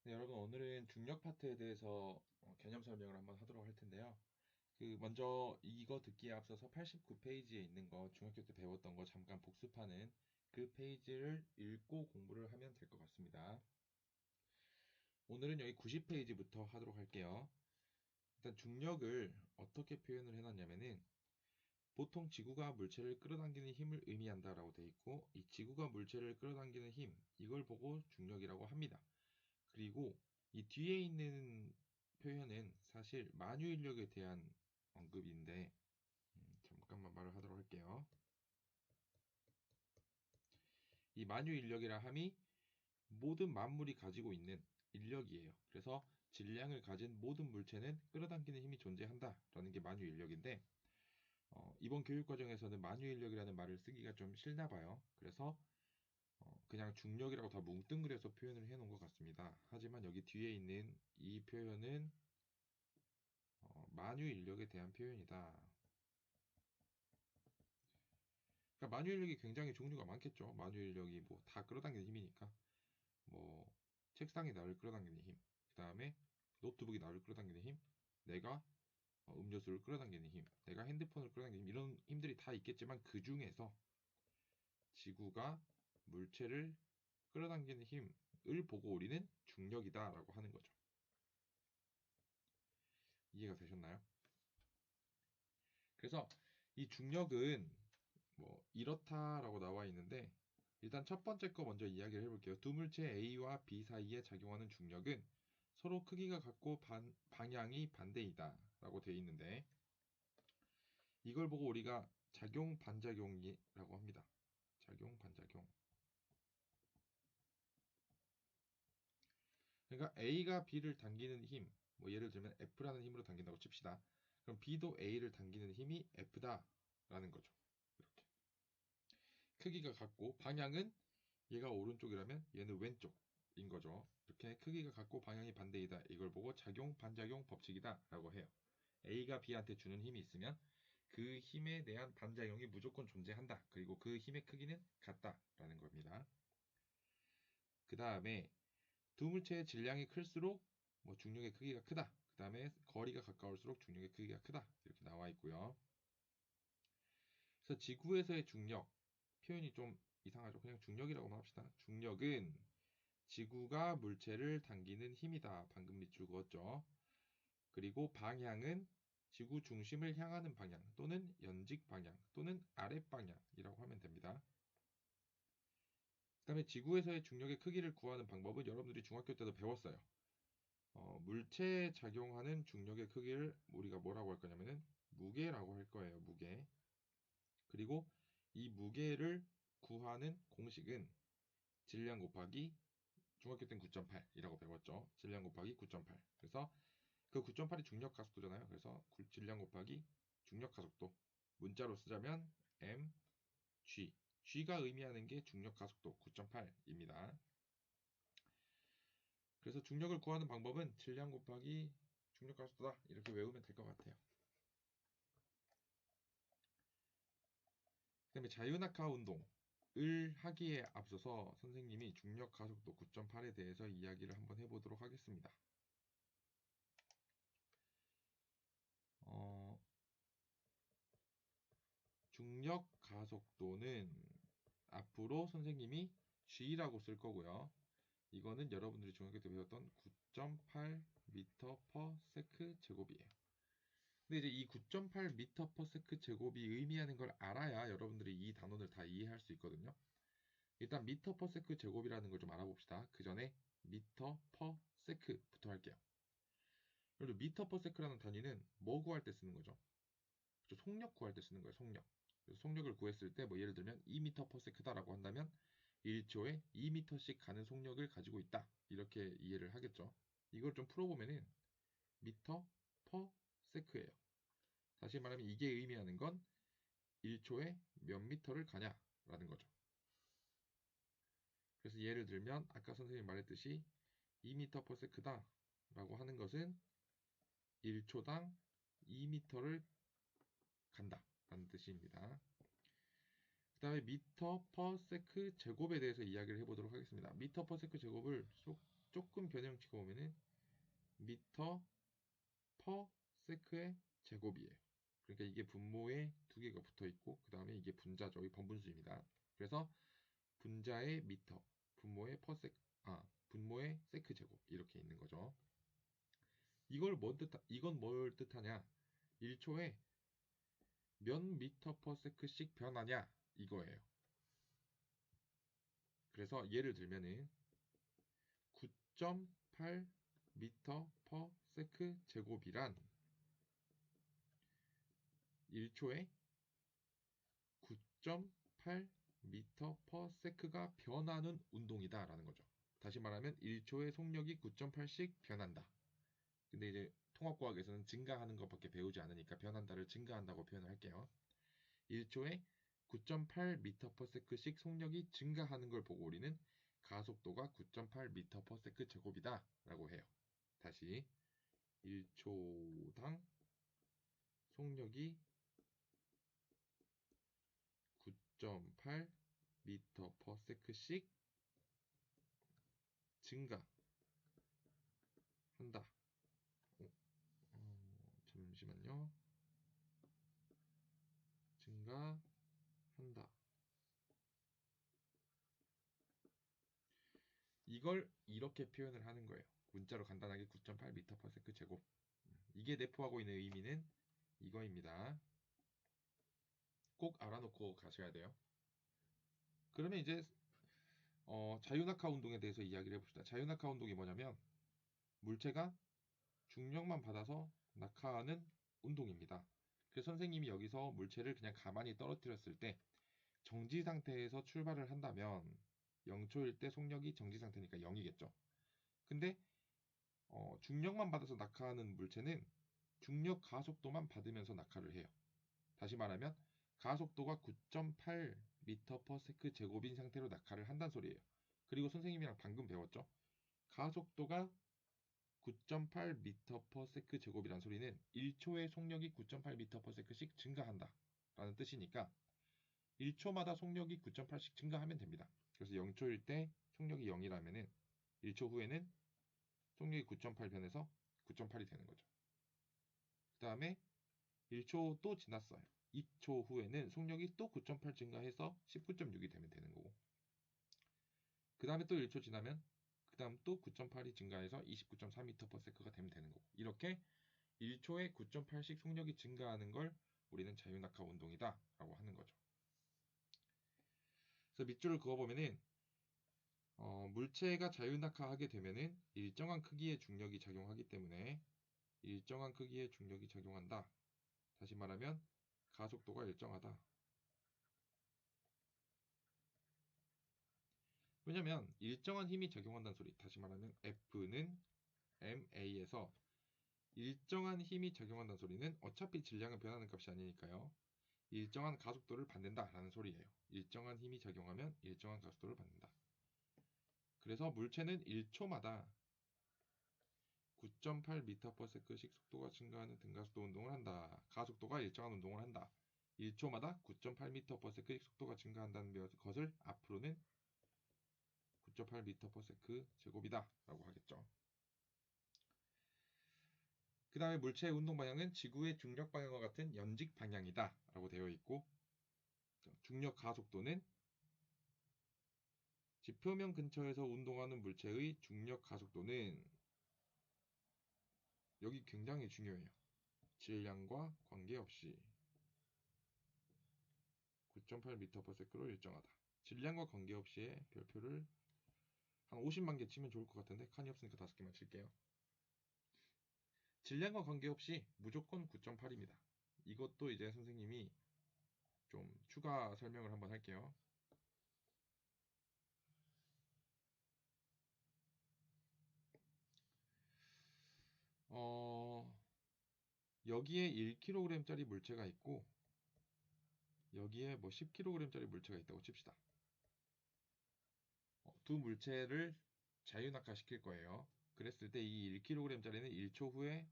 네, 여러분 오늘은 중력 파트에 대해서 개념 설명을 한번 하도록 할 텐데요. 먼저 이거 듣기에 앞서서 89페이지에 있는 거 중학교 때 배웠던 거 잠깐 복습하는 그 페이지를 읽고 공부를 하면 될 것 같습니다. 오늘은 여기 90페이지부터 하도록 할게요. 일단 중력을 어떻게 표현을 해놨냐면은 보통 지구가 물체를 끌어당기는 힘을 의미한다라고 되어 있고, 이 지구가 물체를 끌어당기는 힘, 이걸 보고 중력이라고 합니다. 그리고 이 뒤에 있는 표현은 사실 만유인력에 대한 언급인데, 잠깐만 말을 하도록 할게요. 이 만유인력이라 함이 모든 만물이 가지고 있는 인력이에요. 그래서 질량을 가진 모든 물체는 끌어당기는 힘이 존재한다라는 게 만유인력인데, 이번 교육과정에서는 만유인력이라는 말을 쓰기가 좀 싫나 봐요. 그래서 그냥 중력이라고 다 뭉뚱그려서 표현을 해놓은 것 같습니다. 하지만 여기 뒤에 있는 이 표현은 만유인력에 대한 표현이다. 그러니까 만유인력이 굉장히 종류가 많겠죠. 만유인력이 뭐 다 끌어당기는 힘이니까. 뭐 책상이 나를 끌어당기는 힘, 그 다음에 노트북이 나를 끌어당기는 힘, 내가 음료수를 끌어당기는 힘, 내가 핸드폰을 끌어당기는 힘, 이런 힘들이 다 있겠지만 그 중에서 지구가 물체를 끌어당기는 힘을 보고 우리는 중력이다라고 하는 거죠. 이해가 되셨나요? 그래서 이 중력은 뭐 이렇다라고 나와 있는데, 일단 첫 번째 거 먼저 이야기를 해볼게요. 두 물체 A와 B 사이에 작용하는 중력은 서로 크기가 같고 방향이 반대이다 라고 되어 있는데, 이걸 보고 우리가 작용 반작용이라고 합니다. 작용 반작용. 그러니까 A가 B를 당기는 힘, 뭐 예를 들면 F라는 힘으로 당긴다고 칩시다. 그럼 B도 A를 당기는 힘이 F다라는 거죠. 이렇게 크기가 같고 방향은 얘가 오른쪽이라면 얘는 왼쪽인 거죠. 이렇게 크기가 같고 방향이 반대이다. 이걸 보고 작용 반작용 법칙이다 라고 해요. A가 B한테 주는 힘이 있으면 그 힘에 대한 반작용이 무조건 존재한다. 그리고 그 힘의 크기는 같다라는 겁니다. 그 다음에 두 물체의 질량이 클수록 뭐 중력의 크기가 크다. 그 다음에 거리가 가까울수록 중력의 크기가 크다. 이렇게 나와 있고요. 그래서 지구에서의 중력, 표현이 좀 이상하죠. 그냥 중력이라고만 합시다. 중력은 지구가 물체를 당기는 힘이다. 방금 밑줄 그었죠. 그리고 방향은 지구 중심을 향하는 방향 또는 연직 방향 또는 아랫 방향이라고 하면 됩니다. 그 다음에 지구에서의 중력의 크기를 구하는 방법은 여러분들이 중학교 때도 배웠어요. 물체에 작용하는 중력의 크기를 우리가 뭐라고 할 거냐면은 무게라고 할 거예요. 무게. 그리고 이 무게를 구하는 공식은 질량 곱하기, 중학교 때는 9.8이라고 배웠죠. 질량 곱하기 9.8. 그래서 그 9.8이 중력 가속도잖아요. 그래서 질량 곱하기 중력 가속도. 문자로 쓰자면 mg. g가 의미하는 게 중력 가속도 9.8입니다. 그래서 중력을 구하는 방법은 질량 곱하기 중력 가속도다. 이렇게 외우면 될 것 같아요. 그다음에 자유낙하 운동을 하기에 앞서서 선생님이 중력 가속도 9.8에 대해서 이야기를 한번 해보도록 하겠습니다. 중력 가속도는 앞으로 선생님이 g라고 쓸 거고요. 이거는 여러분들이 중학교 때 배웠던 9.8m/s 제곱이에요. 근데 이제 이 9.8m/s 제곱이 의미하는 걸 알아야 여러분들이 이 단원을 다 이해할 수 있거든요. 일단 m/s 제곱이라는 걸 좀 알아봅시다. 그 전에 m/s부터 할게요. 그리고 m/s라는 단위는 뭐 구할 때 쓰는 거죠? 속력 구할 때 쓰는 거예요. 속력. 그래서 속력을 구했을 때 뭐 예를 들면 2m/s다라고 한다면 1초에 2m씩 가는 속력을 가지고 있다. 이렇게 이해를 하겠죠. 이걸 좀 풀어보면은 m/s예요. 다시 말하면 이게 의미하는 건 1초에 몇 미터를 가냐라는 거죠. 그래서 예를 들면 아까 선생님이 말했듯이 2m/s다 라고 하는 것은 1초당 2m를 간다 라는 뜻입니다. 그 다음에 미터 퍼 세크 제곱에 대해서 이야기를 해보도록 하겠습니다. 미터 퍼 세크 제곱을 조금 변형 찍어보면은 미터 퍼 세크의 제곱이에요. 그러니까 이게 분모에 두 개가 붙어 있고 그 다음에 이게 분자죠. 이 번분수입니다. 그래서 분자의 미터, 분모의 분모의 세크 제곱 이렇게 있는 거죠. 이건 뭘 뜻하냐? 1초에 몇 미터 퍼 세크씩 변하냐 이거예요. 그래서 예를 들면은 9.8 미터 퍼 세크 제곱이란 1초에 9.8 미터 퍼 세크가 변하는 운동이다 라는 거죠. 다시 말하면 1초에 속력이 9.8씩 변한다. 근데 이제 통합과학에서는 증가하는 것밖에 배우지 않으니까 변한다를 증가한다고 표현을 할게요. 1초에 9.8 미터 퍼 세크씩 속력이 증가하는 걸 보고 우리는 가속도가 9.8 미터 퍼 세크 제곱이다 라고 해요. 다시 1초당 속력이 9.8 미터 퍼 세크씩 증가한다. 잠시만요. 증가한다. 이걸 이렇게 표현을 하는 거예요. 문자로 간단하게 9.8 미터 퍼 세크 제곱. 이게 내포하고 있는 의미는 이거입니다. 꼭 알아놓고 가셔야 돼요. 그러면 이제 자유낙하 운동에 대해서 이야기를 해봅시다. 자유낙하 운동이 뭐냐면 물체가 중력만 받아서 낙하하는 운동입니다. 그래서 선생님이 여기서 물체를 그냥 가만히 떨어뜨렸을 때 정지 상태에서 출발을 한다면 0초일 때 속력이 정지 상태니까 0이겠죠. 근데 중력만 받아서 낙하하는 물체는 중력 가속도만 받으면서 낙하를 해요. 다시 말하면 가속도가 9.8 미터 퍼 세크 제곱인 상태로 낙하를 한다는 소리예요. 그리고 선생님이랑 방금 배웠죠. 가속도가 9.8 미터 퍼 세크 제곱이란 소리는 1초의 속력이 9.8 미터 퍼 세크씩 증가한다 라는 뜻이니까 1초마다 속력이 9.8씩 증가하면 됩니다. 그래서 0초일 때 속력이 0이라면은 1초 후에는 속력이 9.8 변해서 9.8이 되는 거죠. 그 다음에 1초 또 지났어요. 2초 후에는 속력이 또 9.8 증가해서 19.6이 되면 되는 거고 그 다음에 또 1초 지나면 그 다음 또 9.8이 증가해서 29.4m/s가 되면 되는 거고 이렇게 1초에 9.8씩 속력이 증가하는 걸 우리는 자유낙하 운동이다 라고 하는 거죠. 그래서 밑줄을 그어보면은 물체가 자유낙하하게 되면은 일정한 크기의 중력이 작용하기 때문에 일정한 크기의 중력이 작용한다. 다시 말하면 가속도가 일정하다. 왜냐면 일정한 힘이 작용한다는 소리. 다시 말하면 F는 ma에서 일정한 힘이 작용한다는 소리는 어차피 질량은 변하는 값이 아니니까요. 일정한 가속도를 받는다라는 소리예요. 일정한 힘이 작용하면 일정한 가속도를 받는다. 그래서 물체는 1초마다 9.8m/s씩 속도가 증가하는 등가속도 운동을 한다. 가속도가 일정한 운동을 한다. 1초마다 9.8m/s씩 속도가 증가한다는 것을 앞으로는 9.8m/s 제곱이다 라고 하겠죠. 그 다음에 물체의 운동 방향은 지구의 중력 방향과 같은 연직 방향이다 라고 되어 있고 중력 가속도는 지표면 근처에서 운동하는 물체의 중력 가속도는 여기 굉장히 중요해요. 질량과 관계없이 9.8m/s로 일정하다. 질량과 관계없이의 별표를 한 50만 개 치면 좋을 것 같은데 칸이 없으니까 5개만 칠게요. 질량과 관계없이 무조건 9.8입니다. 이것도 이제 선생님이 좀 추가 설명을 한번 할게요. 여기에 1kg짜리 물체가 있고 여기에 뭐 10kg짜리 물체가 있다고 칩시다. 두 물체를 자유낙하 시킬 거예요. 그랬을 때 이 1kg짜리는 1초 후에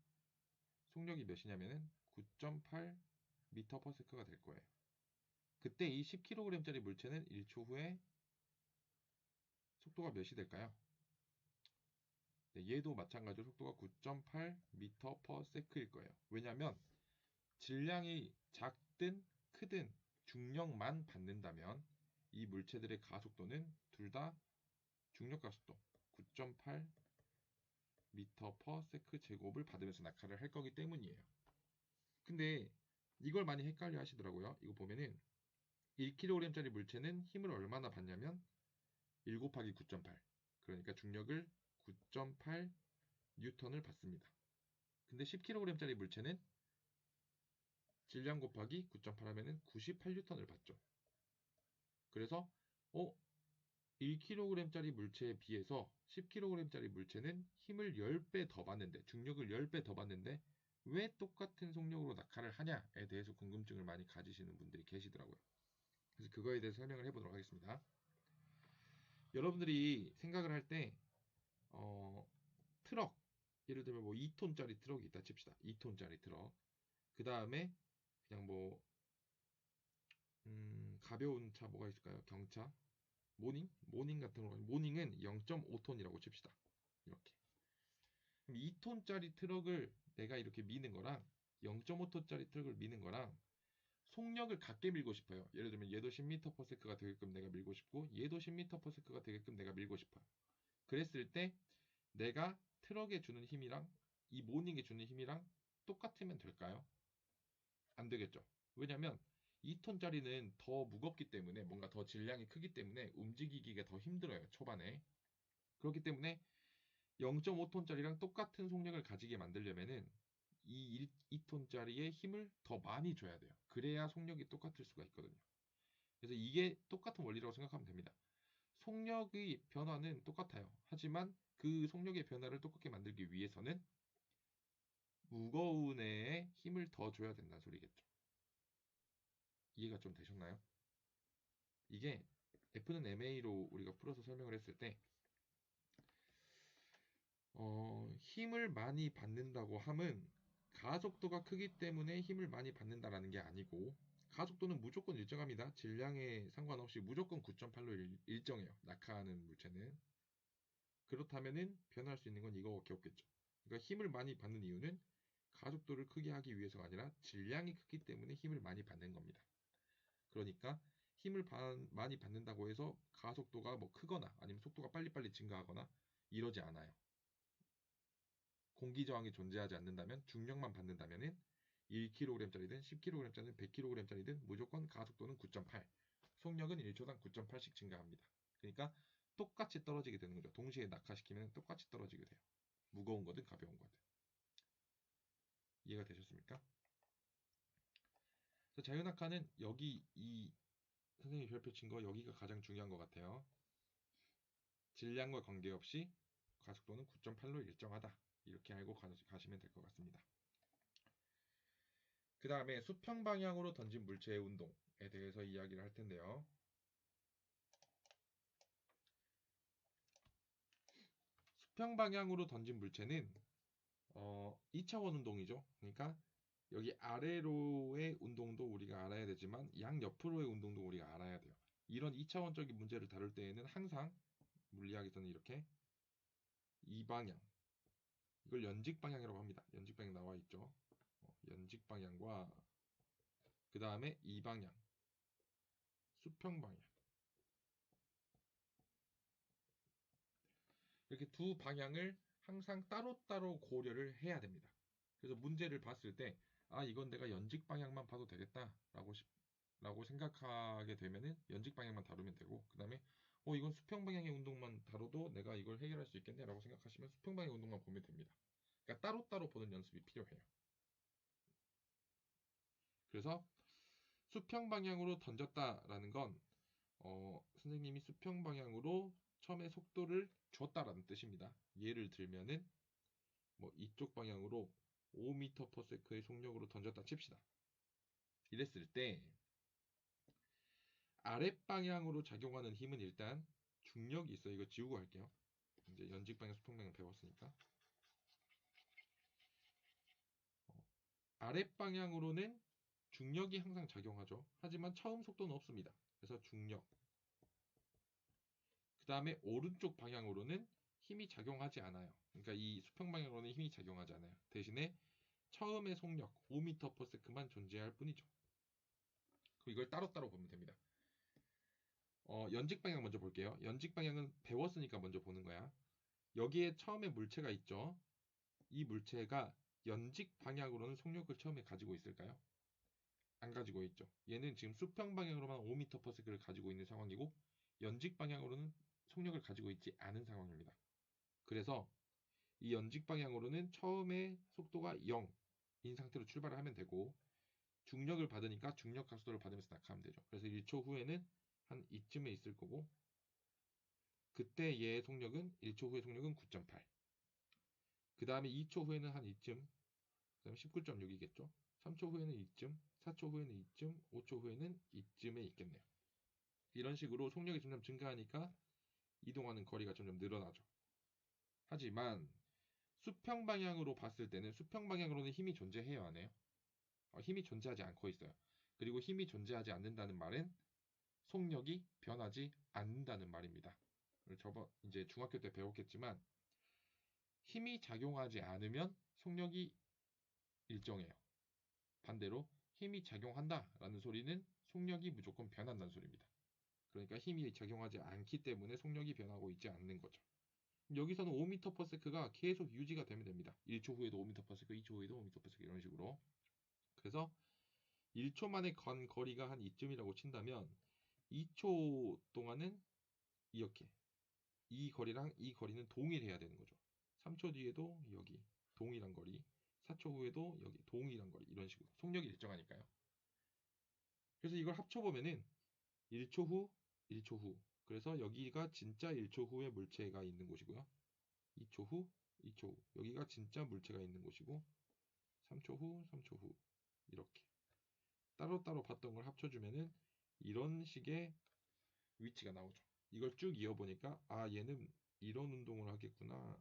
속력이 몇이냐면은 9.8m/s가 될 거예요. 그때 이 10kg짜리 물체는 1초 후에 속도가 몇이 될까요? 네, 얘도 마찬가지로 속도가 9.8m/s일 거예요. 왜냐하면 질량이 작든 크든 중력만 받는다면 이 물체들의 가속도는 둘 다 중력 가속도 9.8m/s 제곱을 받으면서 낙하를 할 거기 때문이에요. 근데 이걸 많이 헷갈려 하시더라고요. 이거 보면은 1kg짜리 물체는 힘을 얼마나 받냐면 1 곱하기 9.8, 그러니까 중력을 9.8N을 받습니다. 근데 10kg짜리 물체는 질량 곱하기 9.8 하면은 98N을 받죠. 그래서 1kg짜리 물체에 비해서 10kg짜리 물체는 힘을 10배 더 받는데, 중력을 10배 더 받는데 왜 똑같은 속력으로 낙하를 하냐에 대해서 궁금증을 많이 가지시는 분들이 계시더라고요. 그래서 그거에 대해서 설명을 해보도록 하겠습니다. 여러분들이 생각을 할 때 트럭, 예를 들면 뭐 2톤짜리 트럭이 있다 칩시다. 2톤짜리 트럭. 그 다음에 그냥 뭐 가벼운 차 뭐가 있을까요? 경차, 모닝 같은 거. 모닝은 0.5톤이라고 칩시다. 이렇게. 그럼 2톤짜리 트럭을 내가 이렇게 미는 거랑 0.5톤짜리 트럭을 미는 거랑 속력을 같게 밀고 싶어요. 예를 들면 얘도 10m/s가 되게끔 내가 밀고 싶고 얘도 10m/s가 되게끔 내가 밀고 싶어요. 그랬을 때 내가 트럭에 주는 힘이랑 이 모닝에 주는 힘이랑 똑같으면 될까요? 안 되겠죠. 왜냐면 2톤짜리는 더 무겁기 때문에, 뭔가 더 질량이 크기 때문에 움직이기가 더 힘들어요, 초반에. 그렇기 때문에 0.5톤짜리랑 똑같은 속력을 가지게 만들려면은 이 2톤짜리의 힘을 더 많이 줘야 돼요. 그래야 속력이 똑같을 수가 있거든요. 그래서 이게 똑같은 원리라고 생각하면 됩니다. 속력의 변화는 똑같아요. 하지만 그 속력의 변화를 똑같게 만들기 위해서는 무거운 애에 힘을 더 줘야 된다는 소리겠죠. 이해가 좀 되셨나요? 이게 F는 ma로 우리가 풀어서 설명을 했을 때 힘을 많이 받는다고 함은 가속도가 크기 때문에 힘을 많이 받는다라는 게 아니고, 가속도는 무조건 일정합니다. 질량에 상관없이 무조건 9.8로 일정해요. 낙하하는 물체는. 그렇다면은 변할 수 있는 건 이거밖에 없겠죠. 그러니까 힘을 많이 받는 이유는 가속도를 크게 하기 위해서가 아니라 질량이 크기 때문에 힘을 많이 받는 겁니다. 그러니까 힘을 많이 받는다고 해서 가속도가 뭐 크거나 아니면 속도가 빨리빨리 증가하거나 이러지 않아요. 공기 저항이 존재하지 않는다면, 중력만 받는다면은 1kg짜리든 10kg짜리든 100kg짜리든 무조건 가속도는 9.8, 속력은 1초당 9.8씩 증가합니다. 그러니까 똑같이 떨어지게 되는 거죠. 동시에 낙하시키면 똑같이 떨어지게 돼요. 무거운 거든 가벼운 거든. 이해가 되셨습니까? 그래서 자유낙하는 여기 이 선생님이 별표 친 거 여기가 가장 중요한 것 같아요. 질량과 관계없이 가속도는 9.8로 일정하다. 이렇게 알고 가시면 될 것 같습니다. 그 다음에 수평 방향으로 던진 물체의 운동에 대해서 이야기를 할 텐데요. 수평 방향으로 던진 물체는 2차원 운동이죠. 그러니까 여기 아래로의 운동도 우리가 알아야 되지만 양옆으로의 운동도 우리가 알아야 돼요. 이런 2차원적인 문제를 다룰 때에는 항상 물리학에서는 이렇게 이 방향, 이걸 연직 방향이라고 합니다. 연직 방향 나와 있죠. 연직 방향과 그 다음에 이 방향, 수평 방향, 이렇게 두 방향을 항상 따로따로 고려를 해야 됩니다. 그래서 문제를 봤을 때 이건 내가 연직 방향만 봐도 되겠다라고 생각하게 되면은 연직 방향만 다루면 되고, 그 다음에 이건 수평 방향의 운동만 다뤄도 내가 이걸 해결할 수 있겠네라고 생각하시면 수평 방향의 운동만 보면 됩니다. 그러니까 따로따로 보는 연습이 필요해요. 그래서 수평 방향으로 던졌다라는 건 선생님이 수평 방향으로 처음에 속도를 줬다라는 뜻입니다. 예를 들면은 뭐 이쪽 방향으로 5m/s의 속력으로 던졌다 칩시다. 이랬을 때 아랫방향으로 작용하는 힘은 일단 중력이 있어요. 이거 지우고 할게요. 이제 연직방향, 수평방향 배웠으니까. 아랫방향으로는 중력이 항상 작용하죠. 하지만 처음 속도는 없습니다. 그래서 중력. 그 다음에 오른쪽 방향으로는 힘이 작용하지 않아요. 그러니까 이 수평 방향으로는 힘이 작용하지 않아요. 대신에 처음의 속력 5m/s만 존재할 뿐이죠. 그럼 이걸 따로따로 보면 됩니다. 연직 방향 먼저 볼게요. 연직 방향은 배웠으니까 먼저 보는 거야. 여기에 처음에 물체가 있죠. 이 물체가 연직 방향으로는 속력을 처음에 가지고 있을까요? 안 가지고 있죠. 얘는 지금 수평 방향으로만 5m/s를 가지고 있는 상황이고 연직 방향으로는 속력을 가지고 있지 않은 상황입니다. 그래서 이 연직 방향으로는 처음에 속도가 0인 상태로 출발을 하면 되고 중력을 받으니까 중력 각도를 받으면서 낙하하면 되죠. 그래서 1초 후에는 한 이쯤에 있을 거고 그때 얘의 속력은 1초 후의 속력은 9.8. 그 다음에 2초 후에는 한 이쯤, 그 다음에 19.6이겠죠. 3초 후에는 이쯤, 4초 후에는 이쯤, 5초 후에는 이쯤에 있겠네요. 이런 식으로 속력이 점점 증가하니까 이동하는 거리가 점점 늘어나죠. 하지만 수평 방향으로 봤을 때는 수평 방향으로는 힘이 존재해요, 안 해요? 힘이 존재하지 않고 있어요. 그리고 힘이 존재하지 않는다는 말은 속력이 변하지 않는다는 말입니다. 저번 이제 중학교 때 배웠겠지만 힘이 작용하지 않으면 속력이 일정해요. 반대로 힘이 작용한다라는 소리는 속력이 무조건 변한다는 소리입니다. 그러니까 힘이 작용하지 않기 때문에 속력이 변하고 있지 않는 거죠. 여기서는 5m/s가 계속 유지가 되면 됩니다. 1초 후에도 5m/s, 2초 후에도 5m/s 이런 식으로. 그래서 1초 만에 건 거리가 한 이쯤이라고 친다면 2초 동안은 이렇게 이 거리랑 이 거리는 동일해야 되는 거죠. 3초 뒤에도 여기 동일한 거리, 4초 후에도 여기 동일한 거리 이런 식으로 속력이 일정하니까요. 그래서 이걸 합쳐보면은 1초 후, 1초 후. 그래서 여기가 진짜 1초 후에 물체가 있는 곳이고요. 2초 후, 2초 후. 여기가 진짜 물체가 있는 곳이고 3초 후, 3초 후. 이렇게 따로따로 봤던 걸 합쳐주면은 이런 식의 위치가 나오죠. 이걸 쭉 이어보니까 아 얘는 이런 운동을 하겠구나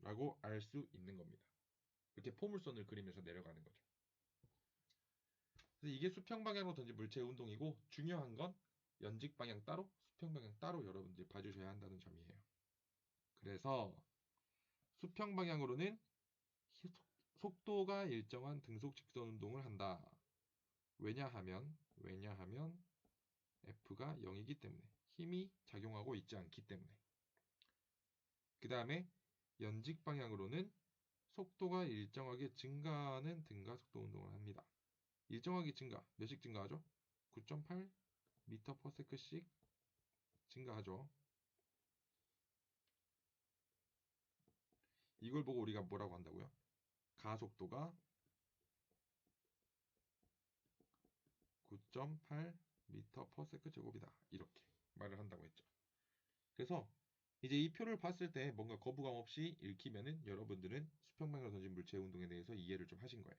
라고 알 수 있는 겁니다. 이렇게 포물선을 그리면서 내려가는 거죠. 그래서 이게 수평 방향으로 던진 물체의 운동이고 중요한 건 연직 방향 따로 수평 방향 따로 여러분들이 봐주셔야 한다는 점이에요. 그래서 수평 방향으로는 속도가 일정한 등속 직선 운동을 한다. 왜냐하면 F가 0이기 때문에 힘이 작용하고 있지 않기 때문에. 그 다음에 연직 방향으로는 속도가 일정하게 증가하는 등가 속도 운동을 합니다. 일정하게 증가, 몇씩 증가하죠? 9.8m/s씩 증가하죠. 이걸 보고 우리가 뭐라고 한다고요? 가속도가 9.8m/s 제곱이다. 이렇게 말을 한다고 했죠. 그래서 이제 이 표를 봤을 때 뭔가 거부감 없이 읽히면은 여러분들은 수평 방향으로 던진 물체 운동에 대해서 이해를 좀 하신 거예요.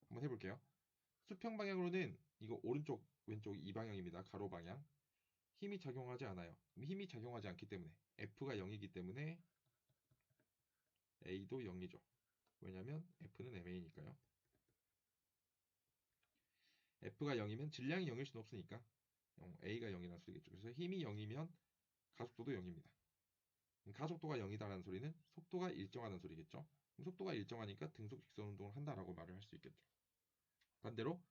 한번 해볼게요. 수평 방향으로는 이거 오른쪽 왼쪽 이 방향입니다. 가로 방향. 힘이 작용하지 않아요. 힘이 작용하지 않기 때문에 F가 0이기 때문에 A도 0이죠. 왜냐면 F는 MA니까요. F가 0이면 질량이 0일 수는 없으니까 A가 0이라는 소리겠죠. 그래서 힘이 0이면 가속도도 0입니다. 가속도가 0이다라는 소리는 속도가 일정하다는 소리겠죠. 속도가 일정하니까 등속 직선 운동을 한다라고 말을 할 수 있겠죠. 반대로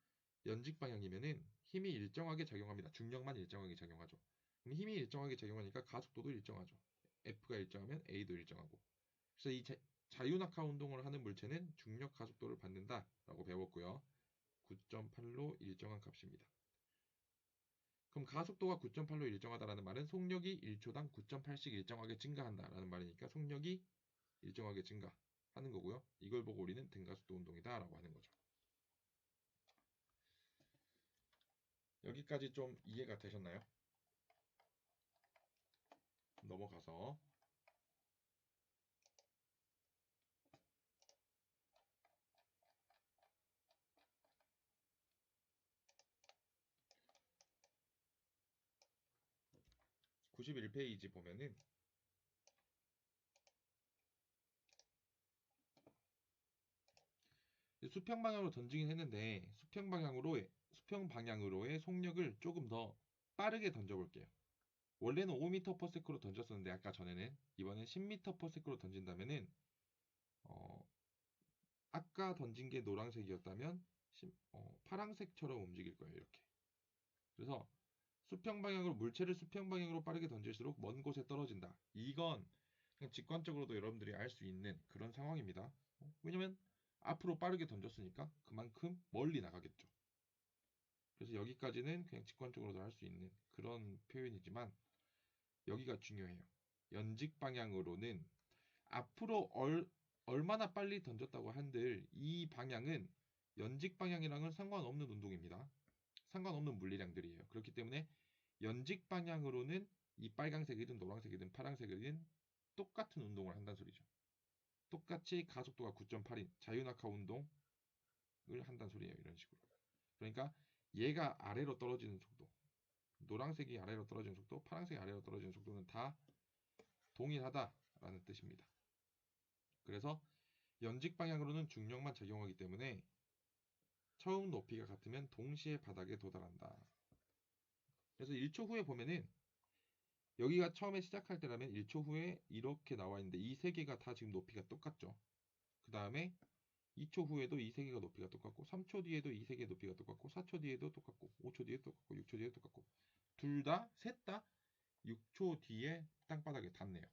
연직 방향이면은 힘이 일정하게 작용합니다. 중력만 일정하게 작용하죠. 그럼 힘이 일정하게 작용하니까 가속도도 일정하죠. F가 일정하면 A도 일정하고. 그래서 이 자유낙하 운동을 하는 물체는 중력 가속도를 받는다라고 배웠고요. 9.8로 일정한 값입니다. 그럼 가속도가 9.8로 일정하다라는 말은 속력이 1초당 9.8씩 일정하게 증가한다라는 말이니까 속력이 일정하게 증가하는 거고요. 이걸 보고 우리는 등가속도 운동이다라고 하는 거죠. 여기까지 좀 이해가 되셨나요? 넘어가서 91페이지 보면은 수평 방향으로 던지긴 했는데 수평 방향으로의 속력을 조금 더 빠르게 던져볼게요. 원래는 5m/s로 던졌었는데 아까 전에는 이번엔 10m/s로 던진다면은 아까 던진 게 노란색이었다면 파란색처럼 움직일 거예요. 이렇게. 그래서 수평 방향으로 물체를 수평 방향으로 빠르게 던질수록 먼 곳에 떨어진다. 이건 그냥 직관적으로도 여러분들이 알 수 있는 그런 상황입니다. 왜냐면 앞으로 빠르게 던졌으니까 그만큼 멀리 나가겠죠. 그래서 여기까지는 그냥 직관적으로도 할 수 있는 그런 표현이지만 여기가 중요해요. 연직 방향으로는 앞으로 얼마나 빨리 던졌다고 한들 이 방향은 연직 방향이랑은 상관없는 운동입니다. 상관없는 물리량들이에요. 그렇기 때문에 연직 방향으로는 이 빨간색이든 노란색이든 파란색이든 똑같은 운동을 한다는 소리죠. 똑같이 가속도가 9.8인 자유낙하 운동을 한다는 소리예요. 이런 식으로. 그러니까 얘가 아래로 떨어지는 속도, 노란색이 아래로 떨어지는 속도, 파란색이 아래로 떨어지는 속도는 다 동일하다라는 뜻입니다. 그래서 연직 방향으로는 중력만 작용하기 때문에 처음 높이가 같으면 동시에 바닥에 도달한다. 그래서 1초 후에 보면은 여기가 처음에 시작할 때라면 1초 후에 이렇게 나와 있는데 이 세 개가 다 지금 높이가 똑같죠. 그 다음에 2초 후에도 이 세 개가 높이가 똑같고 3초 뒤에도 이 세 개의 높이가 똑같고 4초 뒤에도 똑같고 5초 뒤에도 똑같고 6초 뒤에도 똑같고 둘 다 셋 다 6초 뒤에 땅바닥에 닿네요.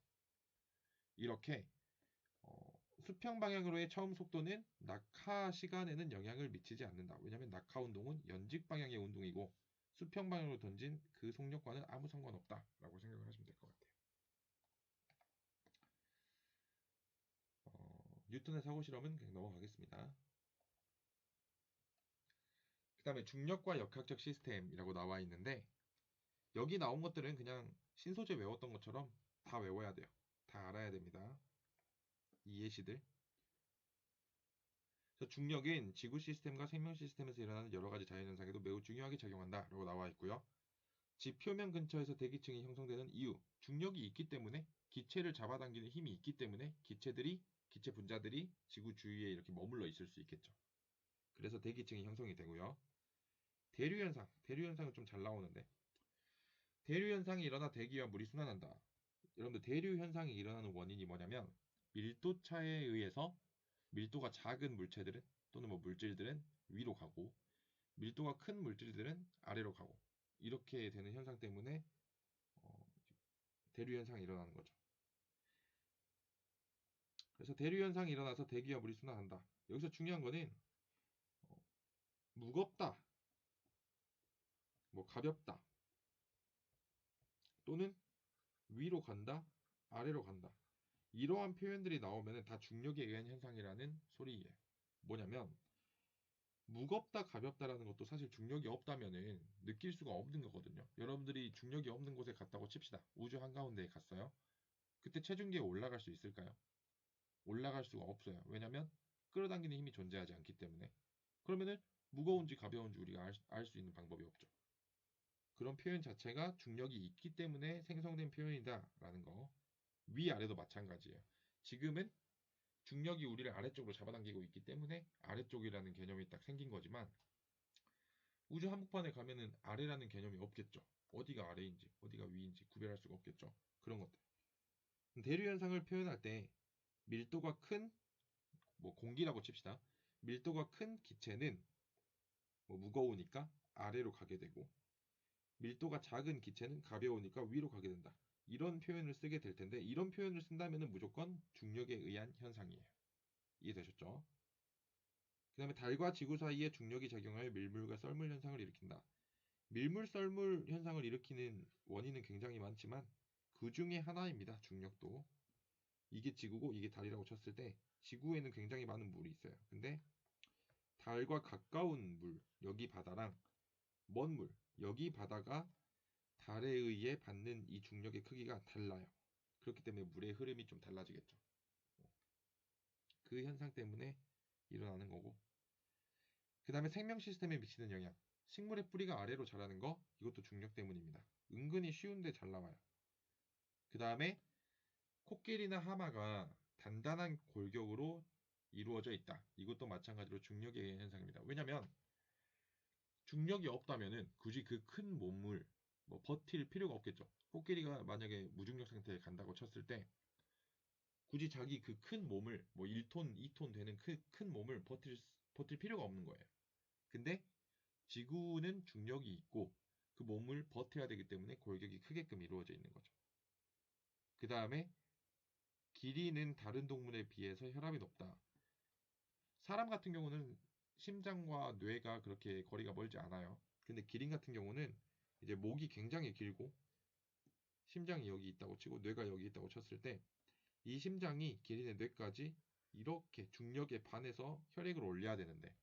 이렇게 수평 방향으로의 처음 속도는 낙하 시간에는 영향을 미치지 않는다. 왜냐하면 낙하 운동은 연직 방향의 운동이고 수평 방향으로 던진 그 속력과는 아무 상관없다라고 생각을 하시면 될 것 같아요. 뉴턴의 사고 실험은 그냥 넘어가겠습니다. 그 다음에 중력과 역학적 시스템이라고 나와 있는데 여기 나온 것들은 그냥 신소재 외웠던 것처럼 다 외워야 돼요. 다 알아야 됩니다. 이 예시들. 중력은 지구 시스템과 생명 시스템에서 일어나는 여러 가지 자연현상에도 매우 중요하게 작용한다 라고 나와 있고요. 지 표면 근처에서 대기층이 형성되는 이유, 중력이 있기 때문에 기체를 잡아당기는 힘이 있기 때문에 기체 분자들이 지구 주위에 이렇게 머물러 있을 수 있겠죠. 그래서 대기층이 형성이 되고요. 대류현상은 좀 잘 나오는데 대류현상이 일어나 대기와 물이 순환한다. 여러분들 대류현상이 일어나는 원인이 뭐냐면 밀도차에 의해서 밀도가 작은 물체들은 또는 뭐 물질들은 위로 가고 밀도가 큰 물질들은 아래로 가고 이렇게 되는 현상 때문에 대류현상이 일어나는 거죠. 그래서 대류현상이 일어나서 대기와 물이 순환한다. 여기서 중요한 거는 무겁다, 뭐 가볍다, 또는 위로 간다, 아래로 간다. 이러한 표현들이 나오면 다 중력에 의한 현상이라는 소리예요. 뭐냐면 무겁다, 가볍다라는 것도 사실 중력이 없다면은 느낄 수가 없는 거거든요. 여러분들이 중력이 없는 곳에 갔다고 칩시다. 우주 한가운데에 갔어요. 그때 체중계에 올라갈 수 있을까요? 올라갈 수가 없어요. 왜냐면 끌어당기는 힘이 존재하지 않기 때문에. 그러면은 무거운지 가벼운지 우리가 알 수 있는 방법이 없죠. 그런 표현 자체가 중력이 있기 때문에 생성된 표현이다라는 거. 위아래도 마찬가지예요. 지금은 중력이 우리를 아래쪽으로 잡아당기고 있기 때문에 아래쪽이라는 개념이 딱 생긴 거지만 우주 한복판에 가면은 아래라는 개념이 없겠죠. 어디가 아래인지 어디가 위인지 구별할 수가 없겠죠. 그런 것들. 대류 현상을 표현할 때 밀도가 큰 뭐 공기라고 칩시다. 밀도가 큰 기체는 뭐 무거우니까 아래로 가게 되고 밀도가 작은 기체는 가벼우니까 위로 가게 된다. 이런 표현을 쓰게 될 텐데 이런 표현을 쓴다면 무조건 중력에 의한 현상이에요. 이해되셨죠? 그 다음에 달과 지구 사이에 중력이 작용하여 밀물과 썰물 현상을 일으킨다. 밀물 썰물 현상을 일으키는 원인은 굉장히 많지만 그 중에 하나입니다. 중력도. 이게 지구고 이게 달이라고 쳤을 때 지구에는 굉장히 많은 물이 있어요. 근데 달과 가까운 물, 여기 바다랑 먼 물, 여기 바다가 달에 의해 받는 이 중력의 크기가 달라요. 그렇기 때문에 물의 흐름이 좀 달라지겠죠. 그 현상 때문에 일어나는 거고. 그 다음에 생명 시스템에 미치는 영향. 식물의 뿌리가 아래로 자라는 거 이것도 중력 때문입니다. 은근히 쉬운데 잘 나와요. 그 다음에 코끼리나 하마가 단단한 골격으로 이루어져 있다. 이것도 마찬가지로 중력에 의한 현상입니다. 왜냐하면 중력이 없다면은 굳이 그 큰 몸을 뭐 버틸 필요가 없겠죠. 코끼리가 만약에 무중력 상태에 간다고 쳤을 때 굳이 자기 그 큰 몸을 뭐 1톤, 2톤 되는 큰 몸을 버틸 필요가 없는 거예요. 근데 지구는 중력이 있고 그 몸을 버텨야 되기 때문에 골격이 크게끔 이루어져 있는 거죠. 그 다음에 길이는 다른 동물에 비해서 혈압이 높다. 사람 같은 경우는 심장과 뇌가 그렇게 거리가 멀지 않아요. 근데 기린 같은 경우는 이제 목이 굉장히 길고 심장이 여기 있다고 치고 뇌가 여기 있다고 쳤을 때 이 심장이 기린의 뇌까지 이렇게 중력에 반해서 혈액을 올려야 되는데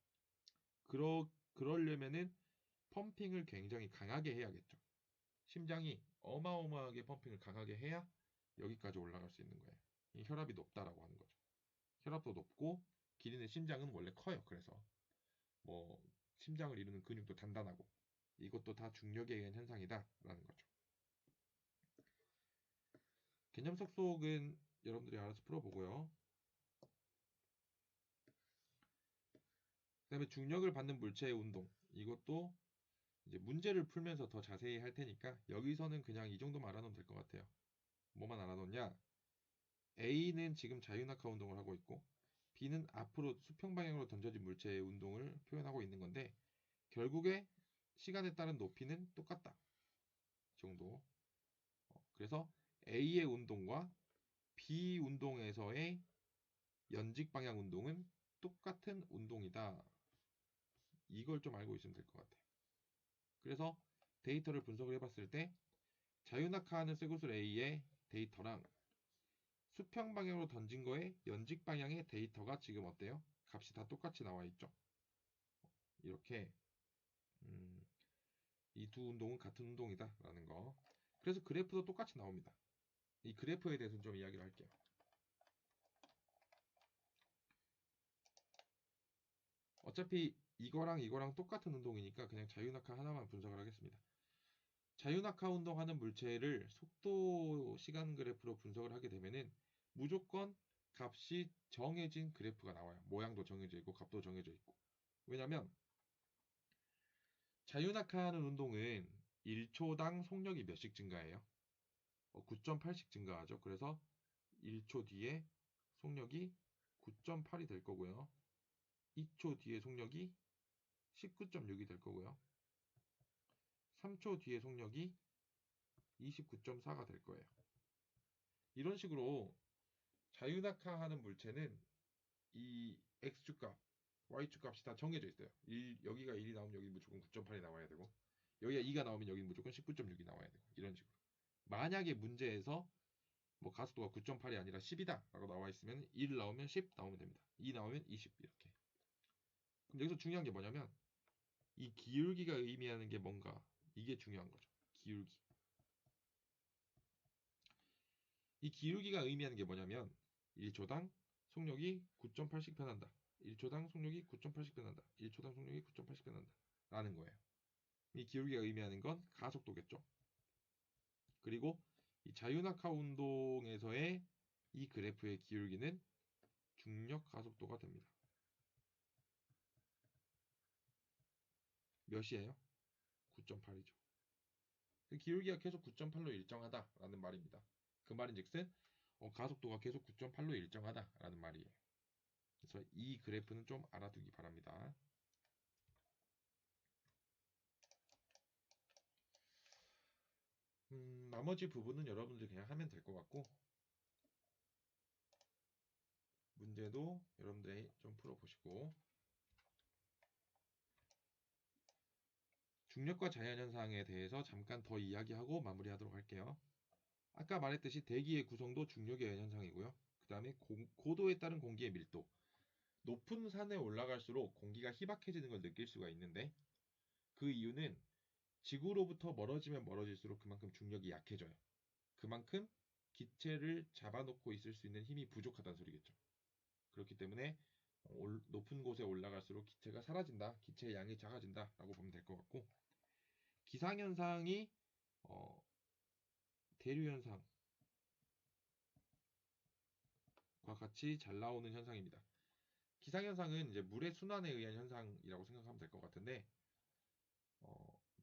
그러려면은 펌핑을 굉장히 강하게 해야겠죠. 심장이 어마어마하게 펌핑을 강하게 해야 여기까지 올라갈 수 있는 거예요. 이 혈압이 높다라고 하는 거죠. 혈압도 높고 기린의 심장은 원래 커요. 그래서 뭐 심장을 이루는 근육도 단단하고 이것도 다 중력에 의한 현상이다라는 거죠. 개념 속속은 여러분들이 알아서 풀어보고요. 그다음에 중력을 받는 물체의 운동 이것도 이제 문제를 풀면서 더 자세히 할 테니까 여기서는 그냥 이 정도만 알아놓으면 될 것 같아요. 뭐만 알아놓냐? A는 지금 자유낙하 운동을 하고 있고 B는 앞으로 수평 방향으로 던져진 물체의 운동을 표현하고 있는 건데 결국에 시간에 따른 높이는 똑같다. 이 정도. 그래서 A의 운동과 B 운동에서의 연직 방향 운동은 똑같은 운동이다. 이걸 좀 알고 있으면 될 것 같아요. 그래서 데이터를 분석을 해봤을 때 자유낙하하는 쇠구슬 A의 데이터랑 수평 방향으로 던진 거에 연직 방향의 데이터가 지금 어때요? 값이 다 똑같이 나와 있죠. 이렇게 이 두 운동은 같은 운동이다라는 거. 그래서 그래프도 똑같이 나옵니다. 이 그래프에 대해서는 좀 이야기를 할게요. 어차피 이거랑 똑같은 운동이니까 그냥 자유낙하 하나만 분석을 하겠습니다. 자유낙하 운동하는 물체를 속도 시간 그래프로 분석을 하게 되면은 무조건 값이 정해진 그래프가 나와요. 모양도 정해져 있고 값도 정해져 있고. 왜냐면 자유낙하하는 운동은 1초당 속력이 몇씩 증가해요? 9.8씩 증가하죠. 그래서 1초 뒤에 속력이 9.8이 될 거고요. 2초 뒤에 속력이 19.6이 될 거고요. 3초 뒤에 속력이 29.4가 될 거예요. 이런 식으로 자유낙하하는 물체는 이 x축값, y축값이 다 정해져 있어요. 여기가 1이 나오면 여기 무조건 9.8이 나와야 되고 여기가 2가 나오면 여기 무조건 19.6이 나와야 되고 이런 식으로. 만약에 문제에서 뭐 가속도가 9.8이 아니라 10이다 라고 나와 있으면 1 나오면 10 나오면 됩니다. 2 나오면 20 이렇게. 그럼 여기서 중요한 게 뭐냐면 이 기울기가 의미하는 게 뭔가 이게 중요한 거죠. 기울기. 이 기울기가 의미하는 게 뭐냐면 1초당 속력이 9.8씩 변한다. 1초당 속력이 9.8씩 변한다. 1초당 속력이 9.8씩 변한다. 라는 거예요. 이 기울기가 의미하는 건 가속도겠죠. 그리고 이 자유낙하 운동에서의 이 그래프의 기울기는 중력 가속도가 됩니다. 몇이에요? 9.8이죠. 그 기울기가 계속 9.8로 일정하다라는 말입니다. 그 말인즉슨 가속도가 계속 9.8로 일정하다라는 말이에요. 그래서 이 그래프는 좀 알아두기 바랍니다. 나머지 부분은 여러분들이 그냥 하면 될 것 같고 문제도 여러분들이 좀 풀어보시고 중력과 자연현상에 대해서 잠깐 더 이야기하고 마무리하도록 할게요. 아까 말했듯이 대기의 구성도 중력에 의한 현상이고요. 그 다음에 고도에 따른 공기의 밀도. 높은 산에 올라갈수록 공기가 희박해지는 걸 느낄 수가 있는데 그 이유는 지구로부터 멀어지면 멀어질수록 그만큼 중력이 약해져요. 그만큼 기체를 잡아놓고 있을 수 있는 힘이 부족하다는 소리겠죠. 그렇기 때문에 높은 곳에 올라갈수록 기체가 사라진다. 기체의 양이 작아진다. 라고 보면 될 것 같고 기상현상이 대류현상과 같이 잘 나오는 현상입니다. 기상현상은 이제 물의 순환에 의한 현상이라고 생각하면 될 것 같은데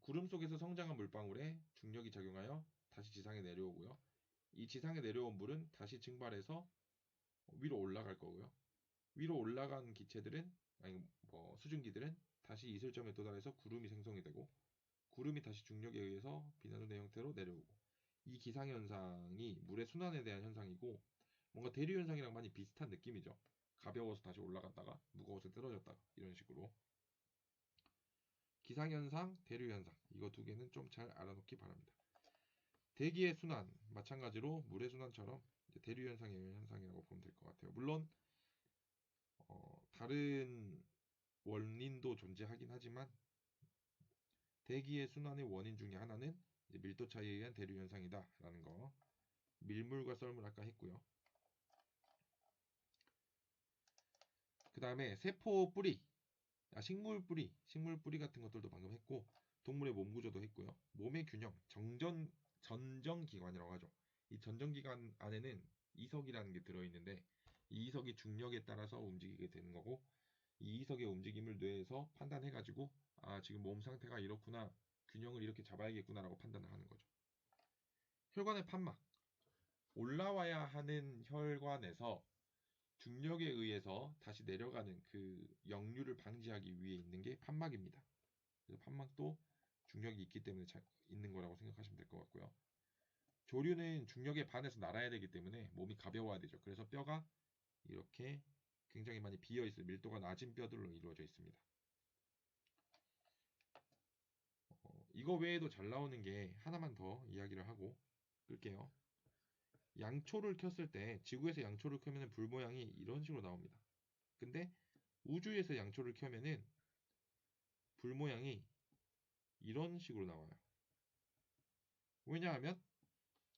구름 속에서 성장한 물방울에 중력이 작용하여 다시 지상에 내려오고요. 이 지상에 내려온 물은 다시 증발해서 위로 올라갈 거고요. 위로 올라간 기체들은 아니 뭐 수증기들은 다시 이슬점에 도달해서 구름이 생성이 되고 구름이 다시 중력에 의해서 비나눈의 형태로 내려오고 이 기상현상이 물의 순환에 대한 현상이고 뭔가 대류현상이랑 많이 비슷한 느낌이죠. 가벼워서 다시 올라갔다가 무거워서 떨어졌다가 이런 식으로 기상현상, 대류현상 이거 두 개는 좀 잘 알아놓기 바랍니다. 대기의 순환 마찬가지로 물의 순환처럼 대류현상의 현상이라고 보면 될 것 같아요. 물론 다른 원인도 존재하긴 하지만 대기의 순환의 원인 중에 하나는 밀도 차이에 의한 대류 현상이다라는 거. 밀물과 썰물 아까 했고요. 그 다음에 세포 뿌리, 식물 뿌리 같은 것들도 방금 했고 동물의 몸 구조도 했고요. 몸의 균형, 전정기관이라고 하죠. 이 전정기관 안에는 이석이라는 게 들어있는데 이 이석이 중력에 따라서 움직이게 되는 거고 이 이석의 움직임을 뇌에서 판단해가지고 지금 몸 상태가 이렇구나 균형을 이렇게 잡아야겠구나라고 판단을 하는 거죠. 혈관의 판막 올라와야 하는 혈관에서 중력에 의해서 다시 내려가는 그 역류를 방지하기 위해 있는 게 판막입니다. 그래서 판막도 중력이 있기 때문에 있는 거라고 생각하시면 될 것 같고요. 조류는 중력에 반해서 날아야 되기 때문에 몸이 가벼워야 되죠. 그래서 뼈가 이렇게 굉장히 많이 비어 있어요. 밀도가 낮은 뼈들로 이루어져 있습니다. 이거 외에도 잘 나오는 게 하나만 더 이야기를 하고 끌게요. 양초를 켰을 때 지구에서 양초를 켜면 불 모양이 이런 식으로 나옵니다. 근데 우주에서 양초를 켜면은 불 모양이 이런 식으로 나와요. 왜냐하면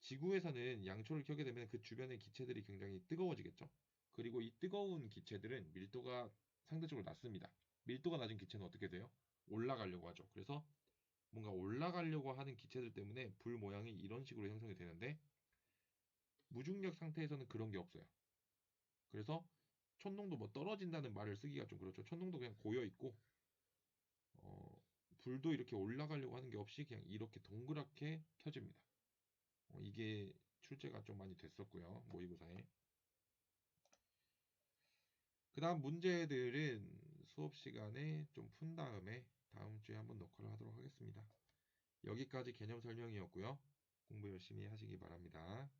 지구에서는 양초를 켜게 되면 그 주변의 기체들이 굉장히 뜨거워지겠죠. 그리고 이 뜨거운 기체들은 밀도가 상대적으로 낮습니다. 밀도가 낮은 기체는 어떻게 돼요? 올라가려고 하죠. 그래서 뭔가 올라가려고 하는 기체들 때문에 불 모양이 이런 식으로 형성이 되는데 무중력 상태에서는 그런 게 없어요. 그래서 촌농도 뭐 떨어진다는 말을 쓰기가 좀 그렇죠. 촌농도 그냥 고여 있고 불도 이렇게 올라가려고 하는 게 없이 그냥 이렇게 동그랗게 켜집니다. 이게 출제가 좀 많이 됐었고요. 모의고사에. 그 다음 문제들은 수업 시간에 좀 푼 다음에 다음 주에 한번 녹화를 하도록 하겠습니다. 여기까지 개념 설명이었고요. 공부 열심히 하시기 바랍니다.